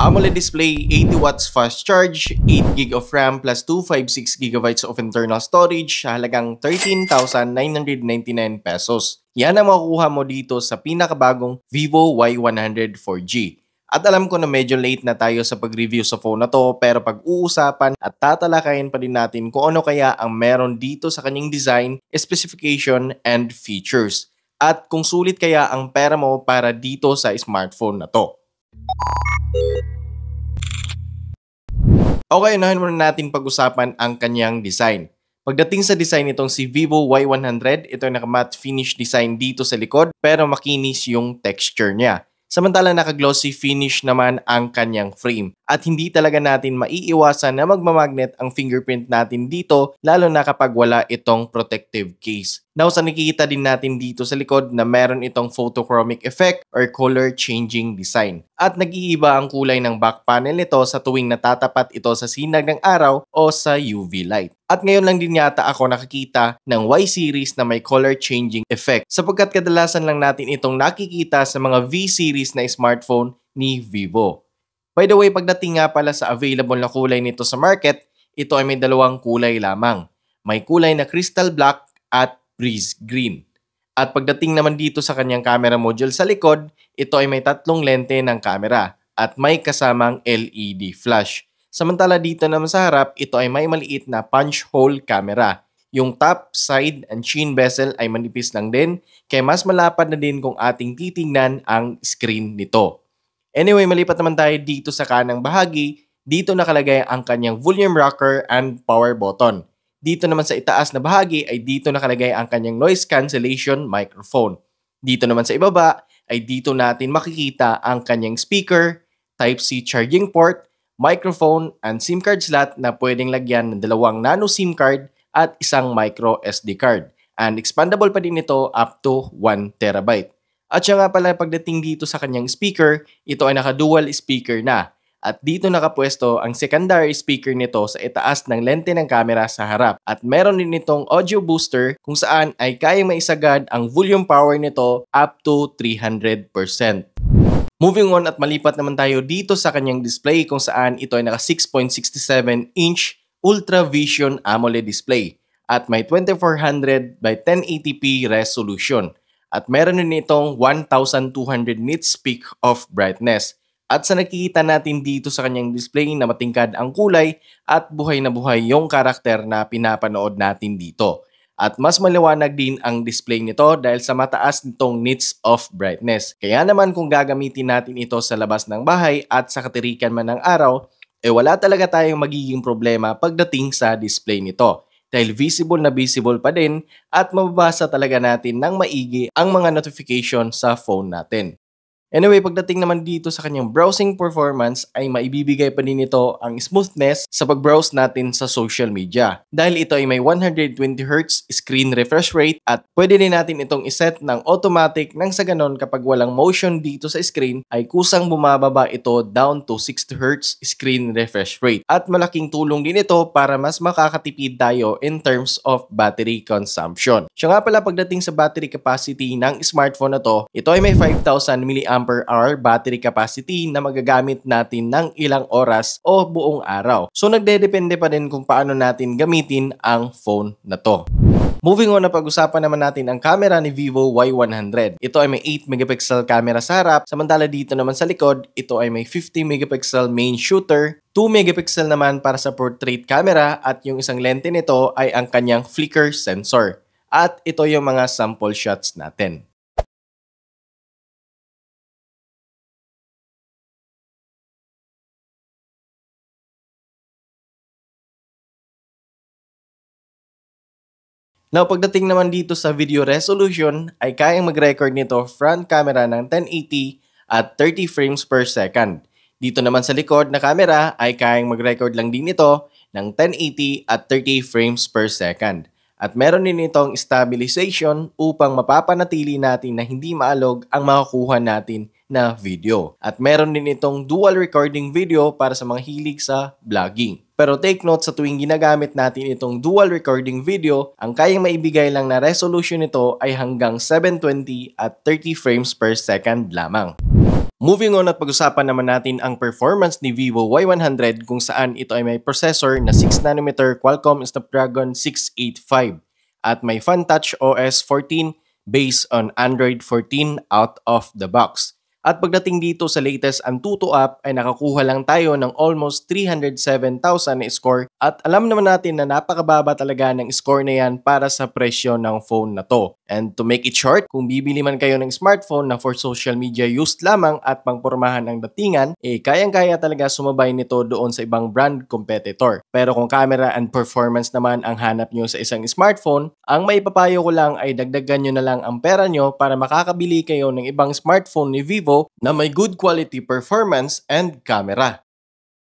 AMOLED display, 80 watts fast charge, 8GB of RAM plus 256GB of internal storage sa halagang 13,999 pesos. Yan ang makukuha mo dito sa pinakabagong Vivo Y100 4G. At alam ko na medyo late na tayo sa pag-review sa phone na to, pero pag-uusapan at tatalakayin pa din natin kung ano kaya ang meron dito sa kanyang design, specification, and features. At kung sulit kaya ang pera mo para dito sa smartphone na to. Okay, unahin muna natin pag-usapan ang kanyang design. Pagdating sa design nitong si Vivo Y100, ito ay naka-matte finish design dito sa likod pero makinis yung texture niya. Samantala naka-glossy finish naman ang kanyang frame. At hindi talaga natin maiiwasan na magmamagnet ang fingerprint natin dito lalo na kapag wala itong protective case. Now, sa nakikita din natin dito sa likod na meron itong photochromic effect or color changing design. At nag-iiba ang kulay ng back panel nito sa tuwing natatapat ito sa sinag ng araw o sa UV light. At ngayon lang din yata ako nakakita ng Y series na may color changing effect sapagkat kadalasan lang natin itong nakikita sa mga V series na smartphone ni Vivo. By the way, pagdating nga pala sa available na kulay nito sa market, ito ay may dalawang kulay lamang. May kulay na crystal black at breeze green. At pagdating naman dito sa kanyang camera module sa likod, ito ay may tatlong lente ng camera at may kasamang LED flash. Samantala dito naman sa harap, ito ay may maliit na punch hole camera. Yung top, side, and chin bezel ay manipis lang din, kaya mas malapad na din kung ating titingnan ang screen nito. Anyway, malipat naman tayo dito sa kanang bahagi. Dito nakalagay ang kanyang volume rocker and power button. Dito naman sa itaas na bahagi ay dito nakalagay ang kanyang noise cancellation microphone. Dito naman sa ibaba ay dito natin makikita ang kanyang speaker, Type-C charging port, microphone, and SIM card slot na pwedeng lagyan ng dalawang nano SIM card at isang micro SD card. And expandable pa din ito up to 1TB. At siya nga pala pagdating dito sa kanyang speaker, ito ay naka-dual speaker na. At dito nakapwesto ang secondary speaker nito sa itaas ng lente ng camera sa harap. At meron din itong audio booster kung saan ay kayang maisagad ang volume power nito up to 300%. Moving on at malipat naman tayo dito sa kanyang display kung saan ito ay naka 6.67-inch Ultra Vision AMOLED display at may 2400 by 1080p resolution. At meron din itong 1200 nits peak of brightness. At sa nakikita natin dito sa kanyang display na matingkad ang kulay at buhay na buhay yung karakter na pinapanood natin dito. At mas maliwanag din ang display nito dahil sa mataas nitong nits of brightness. Kaya naman kung gagamitin natin ito sa labas ng bahay at sa katirikan man ng araw, wala talaga tayong magiging problema pagdating sa display nito. Dahil visible na visible pa din at mababasa talaga natin ng maigi ang mga notification sa phone natin. Anyway, pagdating naman dito sa kanyang browsing performance ay maibibigay pa din ito ang smoothness sa pag-browse natin sa social media. Dahil ito ay may 120Hz screen refresh rate at pwede din natin itong iset ng automatic nang sa ganon kapag walang motion dito sa screen ay kusang bumababa ito down to 60Hz screen refresh rate. At malaking tulong din ito para mas makakatipid tayo in terms of battery consumption. Siya nga pala pagdating sa battery capacity ng smartphone na to, ito ay may 5,000 mAh battery capacity na magagamit natin ng ilang oras o buong araw. So nagdedepende pa din kung paano natin gamitin ang phone na to. Moving on na pag-usapan naman natin ang camera ni Vivo Y100. Ito ay may 8MP camera sa harap, samantala dito naman sa likod, ito ay may 50MP main shooter, 2MP naman para sa portrait camera at yung isang lente nito ay ang kanyang flicker sensor. At ito yung mga sample shots natin. Now, pagdating naman dito sa video resolution, ay kayang mag-record nito front camera ng 1080 at 30 frames per second. Dito naman sa likod na camera ay kayang mag-record lang din ito ng 1080 at 30 frames per second. At meron din itong stabilization upang mapapanatili natin na hindi maalog ang makukuha natin na video. At meron din itong dual recording video para sa mga hilig sa vlogging. Pero take note sa tuwing ginagamit natin itong dual recording video, ang kayang maibigay lang na resolution nito ay hanggang 720 at 30 frames per second lamang. Moving on at pag-usapan naman natin ang performance ni Vivo Y100 kung saan ito ay may processor na 6nm Qualcomm Snapdragon 685 at may FunTouch OS 14 based on Android 14 out of the box. At pagdating dito sa latest Antutu app ay nakakuha lang tayo ng almost 307,000 na score at alam naman natin na napakababa talaga ng score na yan para sa presyo ng phone na to. And to make it short, kung bibili man kayo ng smartphone na for social media use lamang at pangpormahan ang datingan, kayang-kaya talaga sumabay nito doon sa ibang brand competitor. Pero kung camera and performance naman ang hanap nyo sa isang smartphone, ang maipapayo ko lang ay dagdagan nyo na lang ang pera nyo para makakabili kayo ng ibang smartphone ni Vivo na may good quality performance and camera.